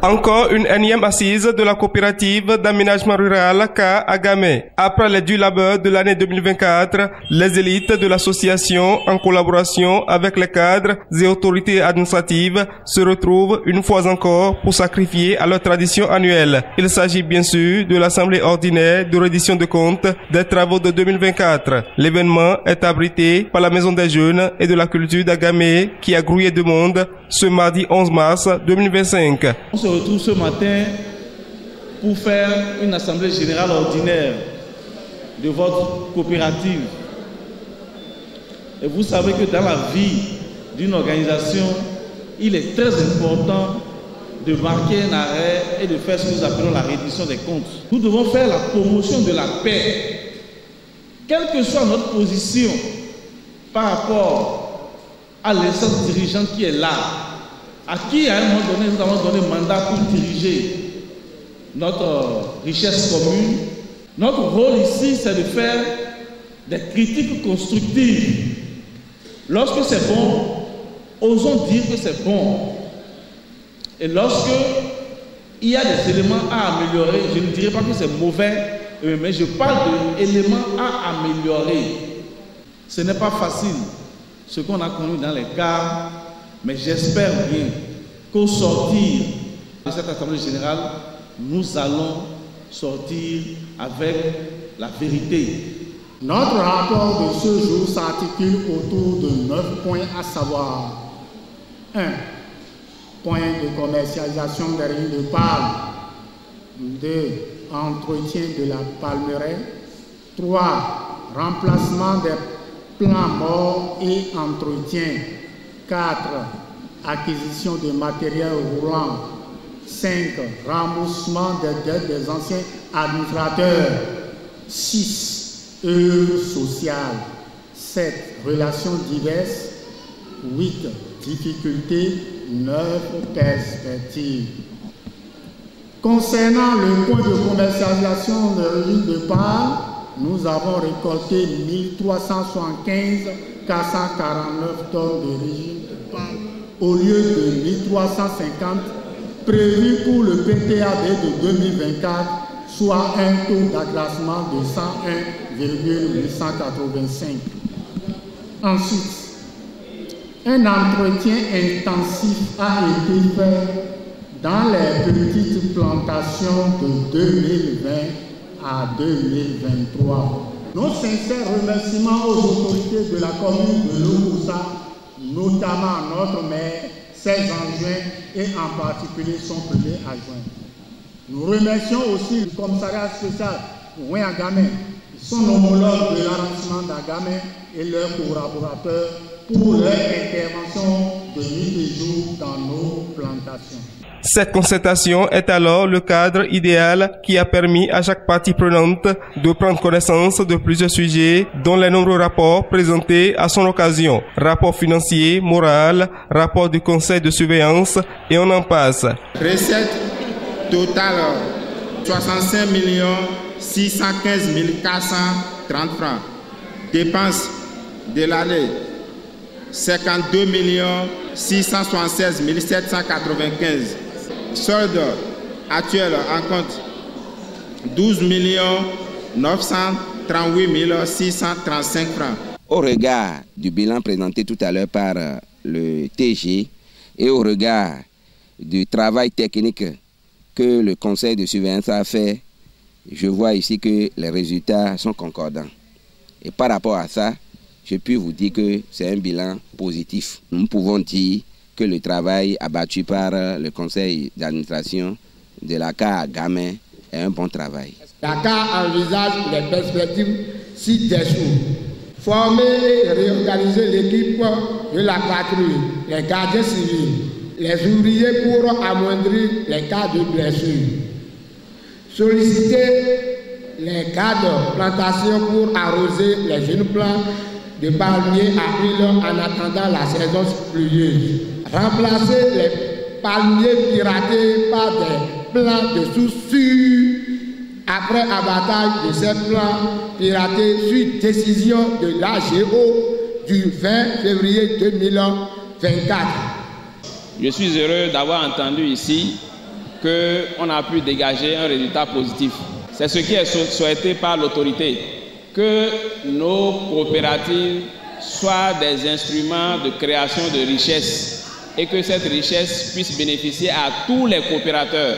Encore une énième assise de la coopérative d'aménagement rural K à Gamay. Après les durs labeurs de l'année 2024, les élites de l'association, en collaboration avec les cadres et autorités administratives, se retrouvent une fois encore pour sacrifier à leur tradition annuelle. Il s'agit bien sûr de l'Assemblée ordinaire de reddition de comptes des travaux de 2024. L'événement est abrité par la Maison des Jeunes et de la Culture d'Agamay qui a grouillé de monde ce mardi 11 mars 2025. On se retrouve ce matin pour faire une assemblée générale ordinaire de votre coopérative. Et vous savez que dans la vie d'une organisation, il est très important de marquer un arrêt et de faire ce que nous appelons la reddition des comptes. Nous devons faire la promotion de la paix, quelle que soit notre position par rapport à l'instance dirigeante qui est là, à qui à un moment donné nous avons donné mandat pour diriger notre richesse commune. Notre rôle ici, c'est de faire des critiques constructives. Lorsque c'est bon, osons dire que c'est bon. Et lorsque il y a des éléments à améliorer, je ne dirais pas que c'est mauvais, mais je parle d'éléments à améliorer. Ce n'est pas facile, ce qu'on a connu dans les cas, mais j'espère bien qu'au sortir de cette assemblée générale, nous allons sortir avec la vérité. Notre rapport de ce jour s'articule autour de 9 points, à savoir 1. Point de commercialisation des riz de palme. 2. Entretien de la palmeraie. 3. Remplacement des plants morts et entretien. 4. Acquisition de matériel roulant. 5. Remboursement des dettes des anciens administrateurs. 6. Œuvres sociales. 7. Relations diverses. 8. Difficultés. 9. Perspectives. Concernant le point de commercialisation de riz de palme, nous avons récolté 1375 449 tonnes de riz de palme au lieu de 1350 prévus pour le PTAB de 2024, soit un taux d'acclassement de 101,885. Ensuite, un entretien intensif a été fait dans les petites plantations de 2020 à 2023. Nos sincères remerciements aux autorités de la commune de Loumoussa, notamment notre maire, ses adjoints et en particulier son premier adjoint. Nous remercions aussi le commissariat spécial Oué Agamay, son homologue de l'arrondissement d'Agamay et leurs collaborateurs pour leur intervention de nuit et jour dans nos plantations. Cette concertation est alors le cadre idéal qui a permis à chaque partie prenante de prendre connaissance de plusieurs sujets, dont les nombreux rapports présentés à son occasion. Rapport financier, moral, rapport du conseil de surveillance et on en passe. Recette totale 65 615 430 francs. Dépenses de l'année 52 676 795. Solde actuel en compte 12 938 635 francs. Au regard du bilan présenté tout à l'heure par le TG et au regard du travail technique que le conseil de surveillance a fait, je vois ici que les résultats sont concordants. Et par rapport à ça, je puis vous dire que c'est un bilan positif. Nous pouvons dire que le travail abattu par le conseil d'administration de la CA à Gamay est un bon travail. La CA envisage les perspectives ci-dessous. Former et réorganiser l'équipe de la patrouille, les gardiens civils, les ouvriers pour amoindrir les cas de blessures. Solliciter les cadres de plantation pour arroser les jeunes plants de palmiers à huile en attendant la saison pluvieuse. Remplacer les palmiers piratés par des plants de sous-sûre après abattage de ces plants piratés sur décision de l'AGO du 20 février 2024. Je suis heureux d'avoir entendu ici qu'on a pu dégager un résultat positif. C'est ce qui est souhaité par l'autorité, que nos coopératives soient des instruments de création de richesse et que cette richesse puisse bénéficier à tous les coopérateurs.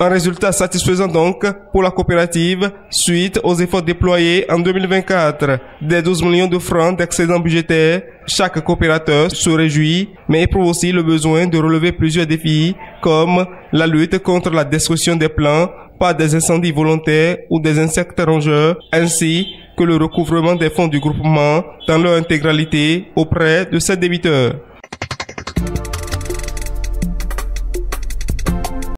Un résultat satisfaisant donc pour la coopérative suite aux efforts déployés en 2024. Des 12 millions de francs d'excédent budgétaire, chaque coopérateur se réjouit, mais éprouve aussi le besoin de relever plusieurs défis comme la lutte contre la destruction des plants par des incendies volontaires ou des insectes rongeurs, ainsi que le recouvrement des fonds du groupement dans leur intégralité auprès de ses débiteurs.